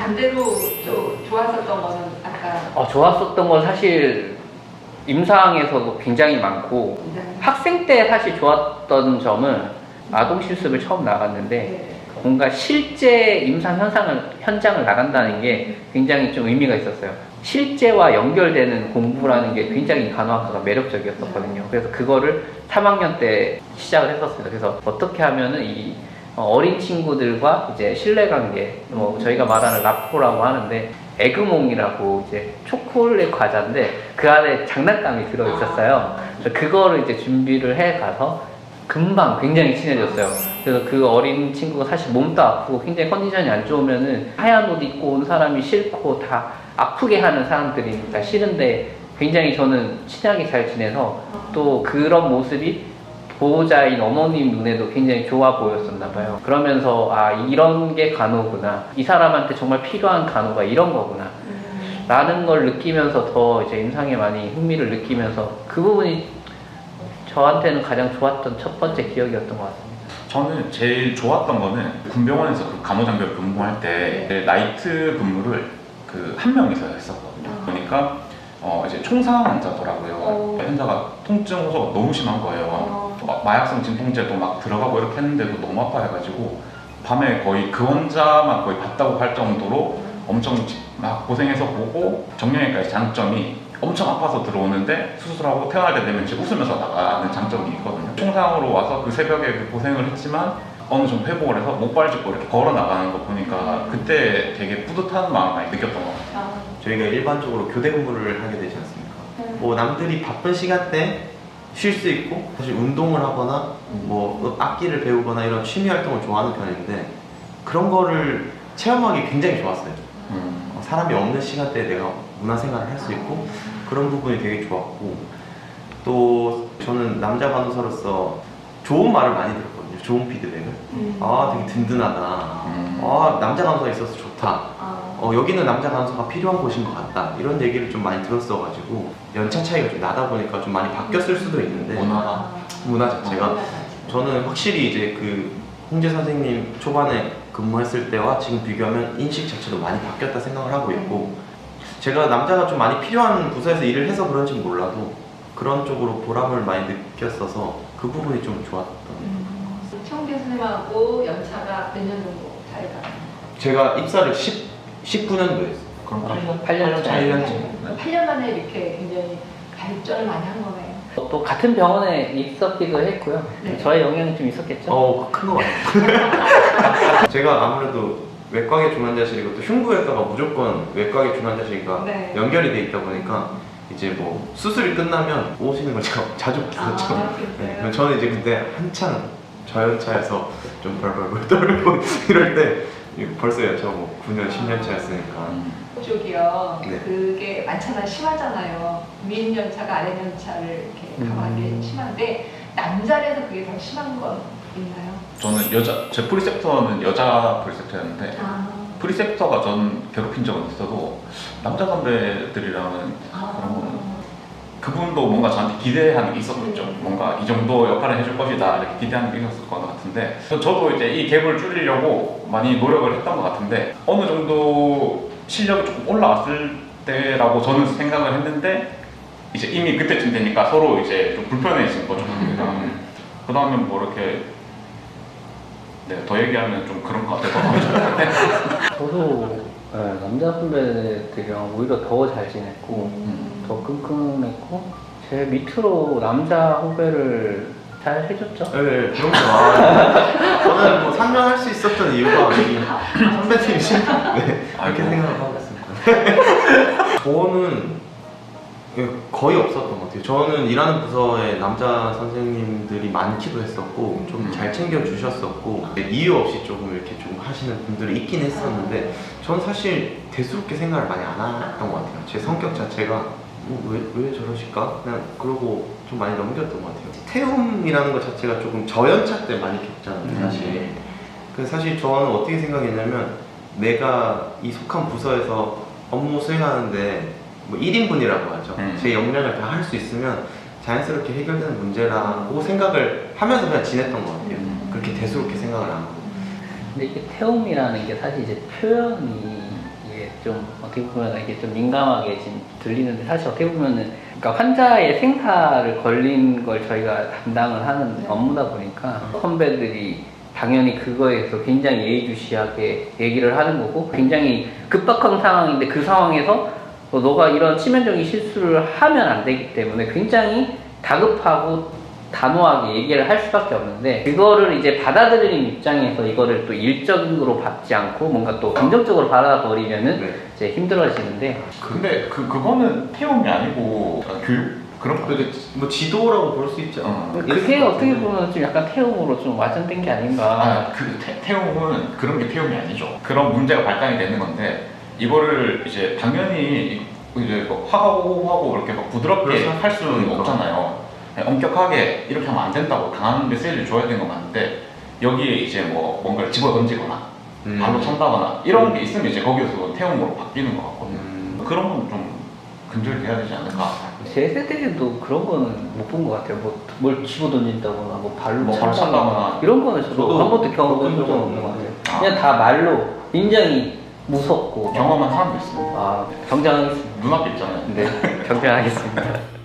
반대로 또 좋았었던 거는 아까 좋았었던 건 사실 임상에서도 굉장히 많고 학생 때 사실 좋았던 점은 아동 실습을 처음 나갔는데 네. 뭔가 실제 임상 현장을 나간다는 게 굉장히 좀 의미가 있었어요. 실제와 연결되는 공부라는 게 굉장히 간호학과가 매력적이었었거든요. 그래서 그거를 3학년 때 시작을 했었습니다. 그래서 어떻게 하면은 이 어린 친구들과 이제 신뢰관계, 저희가 말하는 라포라고 하는데 에그몽이라고 이제 초콜릿 과자인데 그 안에 장난감이 들어 있었어요. 그래서 그거를 이제 준비를 해 가서 금방 굉장히 친해졌어요. 그래서 그 어린 친구가 사실 몸도 아프고 굉장히 컨디션이 안 좋으면은 하얀 옷 입고 온 사람이 싫고 다 아프게 하는 사람들이니까 싫은데 굉장히 저는 친하게 잘 지내서 또 그런 모습이 보호자인 어머님 눈에도 굉장히 좋아 보였었나 봐요. 그러면서 이런 게 간호구나. 이 사람한테 정말 필요한 간호가 이런 거구나. 라는 걸 느끼면서 더 이제 임상에 많이 흥미를 느끼면서 그 부분이 저한테는 가장 좋았던 첫 번째 기억이었던 것 같습니다. 저는 제일 좋았던 거는 군병원에서 그 간호장교 근무할 때 나이트 근무를 그 한 명이서 했었거든요. 그러니까 이제 총상 환자더라고요. 환자가 통증 호소가 너무 심한 거예요. 마약성 진통제도 막 들어가고 이렇게 했는데도 너무 아파해가지고 밤에 거의 그 환자만 거의 봤다고 할 정도로 엄청 막 고생해서 보고 정형외과의 장점이 엄청 아파서 들어오는데 수술하고 퇴원할 때 되면 이제 웃으면서 나가는 장점이 있거든요. 총상으로 와서 그 새벽에 그 고생을 했지만 어느 정도 회복을 해서 목발 짚고 이렇게 걸어 나가는 거 보니까 그때 되게 뿌듯한 마음을 많이 느꼈던 것 같아요. 저희가 일반적으로 교대 근무를 하게 되지 않습니까? 뭐 남들이 바쁜 시간대에 쉴 수 있고 사실 운동을 하거나 뭐 악기를 배우거나 이런 취미 활동을 좋아하는 편인데 그런 거를 체험하기 굉장히 좋았어요. 사람이 없는 시간대에 내가 문화생활을 할 수 있고 그런 부분이 되게 좋았고 또 저는 남자 간호사로서 좋은 말을 많이 들었거든요. 좋은 피드백을. 되게 든든하다. 남자 간호사 있어서 좋다. 여기는 남자 간호사가 필요한 곳인 것 같다. 이런 얘기를 좀 많이 들었어가지고 연차 차이가 좀 나다 보니까 좀 많이 바뀌었을 수도 있는데 문화 자체가 저는 확실히 이제 그 홍재 선생님 초반에 근무했을 때와 지금 비교하면 인식 자체도 많이 바뀌었다 생각을 하고 있고 제가 남자가 좀 많이 필요한 부서에서 일을 해서 그런지 몰라도 그런 쪽으로 보람을 많이 느꼈어서 그 부분이 좀 좋았던 청 교수님하고 연차가 몇 년 정도 차이가? 제가 입사를 19년도에 했어요. 그럼 8년 차이. 8년 만에 이렇게 굉장히 발전을 많이 한 거네요. 또 같은 병원에 있었기도 했고요. 네. 저의 영향이 좀 있었겠죠. 큰 거 같아요. 제가 아무래도 외과계 중환자실이고 또 흉부외과가 무조건 외과계 중환자실과 네. 연결이 돼 있다 보니까 이제 뭐 수술이 끝나면 오시는 걸 제가 자주 봤었죠. 네, 그럼 저는 이제 그때 한창 저연차에서 좀 벌벌벌 떨고 이럴 때 벌써 연차가 뭐 9년, 10년 차였으니까 쪽이요. 네. 그게 많잖아요. 심하잖아요. 윗 연차가 아래 연차를 이렇게 강하게 심한데 남자에서 그게 더 심한 건 있나요? 저는 제 프리셉터는 여자 프리셉터였는데 프리셉터가 전 괴롭힌 적은 있어도 남자 선배들이랑은 그런 거는 그분도 뭔가 저한테 기대하는 게 있었겠죠. 뭔가 이 정도 역할을 해줄 것이다 이렇게 기대하는 게 있었을 것 같은데 저도 이제 이 갭을 줄이려고 많이 노력을 했던 것 같은데 어느 정도 실력이 조금 올라왔을 때라고 저는 생각을 했는데 이제 이미 그때쯤 되니까 서로 이제 좀 불편해진 거죠. 그 다음에 뭐 이렇게 더 얘기하면 좀 그런 것 같아서 저도 남자 선배들이랑 오히려 더 잘 지냈고 더 끈끈했고 제 밑으로 남자 후배를 잘 해줬죠. 네, 그런 거. 저는 뭐 상명할 수 있었던 이유가 이 선배님이신 그렇게 생각을 하고 있습니다. 저는 거의 없었던 것 같아요. 저는 일하는 부서에 남자 선생님들이 많기도 했었고 좀 잘 챙겨주셨었고 이유 없이 조금 이렇게 좀 하시는 분들이 있긴 했었는데 저는 사실 대수롭게 생각을 많이 안 했던 것 같아요. 제 성격 자체가 왜 저러실까? 그냥 그러고 좀 많이 넘겼던 것 같아요. 태움이라는 것 자체가 조금 저연차 때 많이 겪잖아요, 사실. 그래서 사실 저는 어떻게 생각했냐면 내가 이 속한 부서에서 업무 수행하는데 뭐 1인분이라고 하죠. 제 역량을 다 할 수 있으면 자연스럽게 해결되는 문제라고 생각을 하면서 그냥 지냈던 것 같아요. 그렇게 대수롭게 생각을 안 하고. 근데 이게 태움이라는 게 사실 이제 표현이 좀 어떻게 보면 이게 좀 민감하게 지금 들리는데 사실 어떻게 보면은 그러니까 환자의 생사를 걸린 걸 저희가 담당을 하는 업무다 보니까 선배들이 당연히 그거에 대해서 굉장히 예의주시하게 얘기를 하는 거고 굉장히 급박한 상황인데 그 상황에서 너가 이런 치명적인 실수를 하면 안 되기 때문에 굉장히 다급하고 단호하게 얘기를 할 수밖에 없는데 그거를 이제 받아들이는 입장에서 이거를 또 일적으로 받지 않고 뭔가 또 긍정적으로 받아버리면은 네. 이제 힘들어지는데 근데 그거는 태움이 아니고 교육 그런 거. 뭐 지도라고 볼 수 있죠. 그게 어떻게 보면 좀 약간 태움으로 좀 와전된 게 아닌가. 그 태움은 그런 게 태움이 아니죠. 그런 문제가 발단이 되는 건데 이거를 이제 당연히 이제 뭐 화하고 이렇게 막 부드럽게 그래서 할 수는 그러니까. 없잖아요. 엄격하게 이렇게 하면 안 된다고 강한 메시지를 줘야 되는 건 맞는데 여기에 이제 뭐 뭔가를 집어 던지거나 발로 찬다거나 이런 게 있으면 이제 거기서 태움으로 바뀌는 것 같거든요. 그런 건 좀 근절이 돼야 되지 않을까. 제 세대에도 그런 거는 못 본 것 같아요. 뭐 뭘 집어 던진다거나 뭐 발로 뭐 발로 찬다거나 이런 거는 저도 저도 한 번도 경험해 겪은 본 적 적은 없는 것 없는 같아요. 그냥 다 말로 굉장히 무섭고 경험한 사람도 있습니다. 경쟁하겠습니다. 눈앞에 있잖아요. 네, 경쟁하겠습니다.